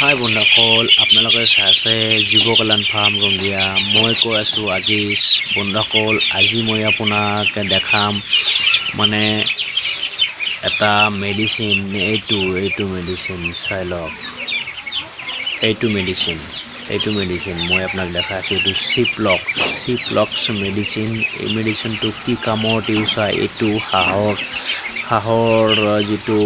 হাই বন্ধুসকল, আপোনালোকে চাই আছে যুৱ কল্যাণ ফাৰ্ম ৰঙিয়া। মই কৈ আছোঁ আজিজ বন্ধুসকল, আজি মই আপোনাক দেখাম মানে এটা মেডিচিন। এইটো মেডিচিন চাই লওক। এইটো মেডিচিন মই আপোনাক দেখাই আছোঁ। এইটো ciplox মেডিচিন। এই মেডিচিনটো কি কামত ইউজ হয়? এইটো হাঁহৰ যিটো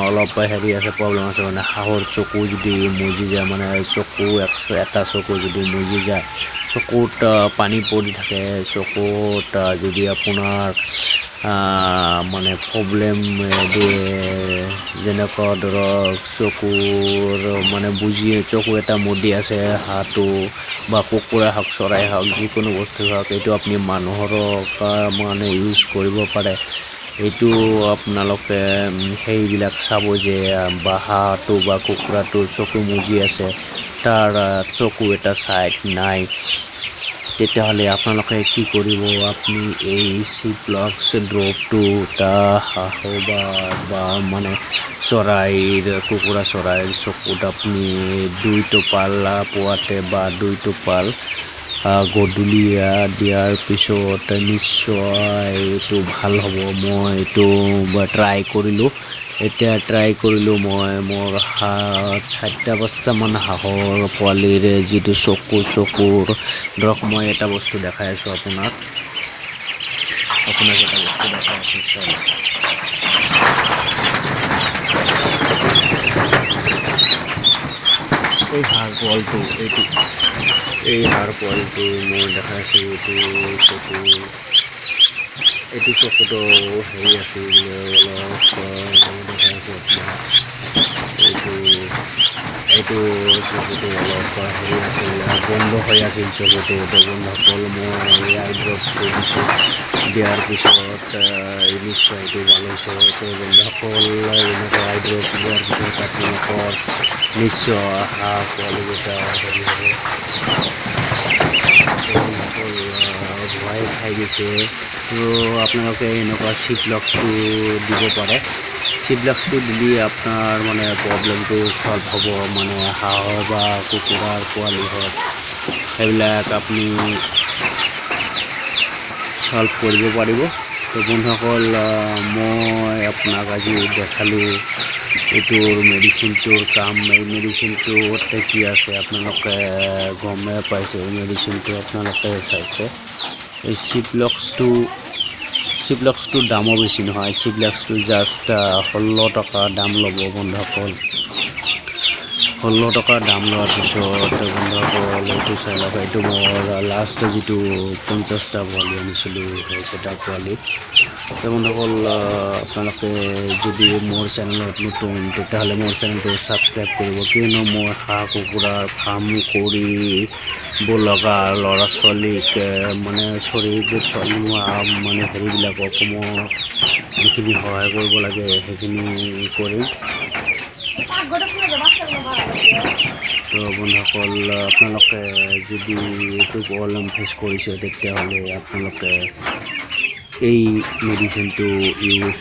অলপ হেৰি আছে, প্ৰব্লেম আছে, মানে হাঁহৰ চকু যদি মজি যায়, মানে এটা চকু যদি মজি যায়, চকুত পানী পৰি থাকে, চকুত যদি আপোনাৰ মানে প্ৰব্লেম দিয়ে, যেনেকুৱা ধৰক চকুৰ মানে চকু এটা মুদি আছে, হাঁহটো বা কুকুৰা হওক, চৰাই হওক, যিকোনো বস্তু হওক, এইটো আপুনি মানুহৰ মানে ইউজ কৰিব পাৰে। এইটো আপোনালোকে সেইবিলাক চাব যে বা হাঁহটো বা কুকুৰাটো চকু মুজি আছে, তাৰ চকু এটা চাইড নাই, তেতিয়াহ'লে আপোনালোকে কি কৰিব? আপুনি এই ciplox ড্ৰপটো হাঁহ বা মানে কুকুৰা চৰাইৰ চকুত আপুনি 2 টোপাল পুৱাতে বা 2 টোপাল গধূলি দিয়াৰ পিছত নিশ্চয় এইটো ভাল হ'ব। মই এইটো ট্ৰাই কৰিলোঁ। মই মোৰ 4-5টামান হাঁহৰ পোৱালিৰ যিটো চকুৰ ধৰক, মই এটা বস্তু দেখাই আছোঁ আপোনাক এটা বস্তু দেখাই আছোঁ। এই হাঁহৰ পোৱালিটো মই দেখাই আছোঁ। এইটো চকুটো হেৰি আছিল, অলপ দেখাই আছোঁ আপোনাক। এইটো চকুটো অলপ হেৰি আছিল, বন্ধ হৈ আছিল চকুটো। বন্ধুসকল, মই আই ড্ৰপছটো দিছোঁ, দিয়াৰ পিছত নিশ্চয় এইটো ভাল হৈছে। বন্ধুসকল, এনেকুৱা আই ড্ৰপছ দিয়াৰ পিছত আপোনালোকৰ নিশ্চয় হাঁহ পোৱালিকেইটা হেৰি হ'ব। ভয় খাই গৈছে, তো আপোনালোকে এনেকুৱা ciploxটো দিব পাৰে। ciploxটো দিলে আপোনাৰ মানে প্ৰব্লেমটো সলভ হ'ব, মানে হাঁহ বা কুকুৰাৰ পোৱালি হওক, সেইবিলাক আপুনি সলভ কৰিব পাৰিব। তো বন্ধুসকল, মই আপোনাক আজি দেখালোঁ এইটোৰ মেডিচিনটোৰ কাম। এই মেডিচিনটোত কি আছে আপোনালোকে গমে পাইছে। এই মেডিচিনটো আপোনালোকে চাইছে। এই ciploxটোৰ দামো বেছি নহয়। ciploxটো জাষ্ট 16 টকা দাম ল'ব বন্ধুসকল। 16 টকা দাম লোৱাৰ পিছত বন্ধুসকল, এইটো চাই লওক। এইটো মোৰ লাষ্ট যিটো 50টা পোৱালি আনিছিলোঁ, সেইকেইটা পোৱালি। বন্ধুসকল, আপোনালোকে যদি মোৰ চেনেলত নতুন, তেতিয়াহ'লে মোৰ চেনেলটো ছাবস্ক্ৰাইব কৰিব, কিয়নো মই হাঁহ কুকুৰাৰ ফাৰ্ম কৰিব লগা ল'ৰা ছোৱালীক মানে হেৰিবিলাকক মই যিখিনি সহায় কৰিব লাগে সেইখিনি কৰিম। তো বন্ধুসকল, আপোনালোকে যদি এইটো প্ৰব্লেম ফেচ কৰিছে, তেতিয়াহ'লে আপোনালোকে এই মেডিচিনটো ইউজ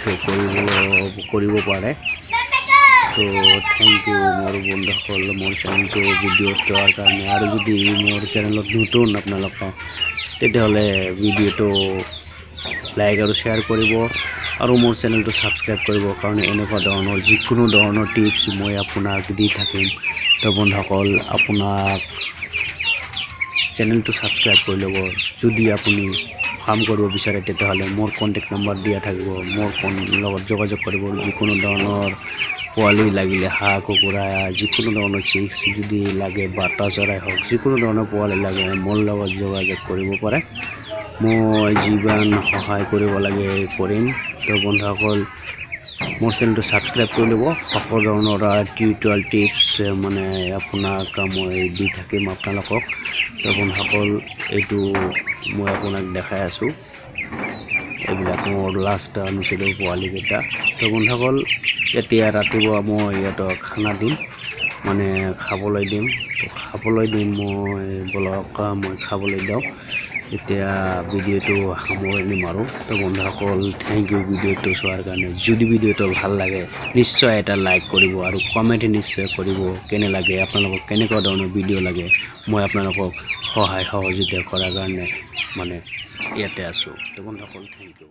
কৰিব পাৰে। তো থেংক ইউ মোৰ বন্ধুসকল, মোৰ চেনেলটো ভিডিঅ' চোৱাৰ কাৰণে। আৰু যদি মোৰ চেনেলত নতুন আপোনালোকে, তেতিয়াহ'লে ভিডিঅ'টো লাইক আৰু শ্বেয়াৰ কৰিব, আৰু মোৰ চেনেলটো ছাবস্ক্ৰাইব কৰিব, কাৰণ এনেকুৱা ধৰণৰ যিকোনো ধৰণৰ টিপছ মই আপোনাক দি থাকিম। তো বন্ধুসকল, আপোনাক চেনেলটো ছাবস্ক্ৰাইব কৰি ল'ব। যদি আপুনি ফাৰ্ম কৰিব বিচাৰে, তেতিয়াহ'লে মোৰ কণ্টেক্ট নম্বৰ দিয়া থাকিব, মোৰ লগত যোগাযোগ কৰিব। যিকোনো ধৰণৰ পোৱালি লাগিলে, হাঁহ কুকুৰা, যিকোনো ধৰণৰ চিক্স যদি লাগে, বাটা চৰাই হওক, যিকোনো ধৰণৰ পোৱালি লাগে, মোৰ লগত যোগাযোগ কৰিব পাৰে। মই যিমান সহায় কৰিব লাগে কৰিম। তো বন্ধুসকল, মোৰ চেনেলটো ছাবস্ক্ৰাইব কৰি ল'ব। সকলো ধৰণৰ টিউটৰিয়েল টিপছ মানে আপোনাক মই দি থাকিম আপোনালোকক। তো বন্ধুসকল, এইটো মই আপোনাক দেখাই আছোঁ। এইবিলাক মোৰ লাষ্ট আনিছিলোঁ পোৱালিকেইটা। তো বন্ধুসকল, এতিয়া ৰাতিপুৱা মই ইহঁতক খানা দিম, মানে খাবলৈ দিম। মই খাবলৈ দিওঁ। এতিয়া ভিডিঅ'টো সামৰণি মাৰোঁ। তো বন্ধুসকল থেংক ইউ ভিডিঅ'টো চোৱাৰ কাৰণে। যদি ভিডিঅ'টো ভাল লাগে নিশ্চয় এটা লাইক কৰিব আৰু কমেণ্ট নিশ্চয় কৰিব কেনে লাগে, আপোনালোকক কেনেকুৱা ধৰণৰ ভিডিঅ' লাগে। মই আপোনালোকক সহায় সহযোগিতা কৰাৰ কাৰণে মানে ইয়াতে আছোঁ। তো বন্ধুসকল থেংক ইউ।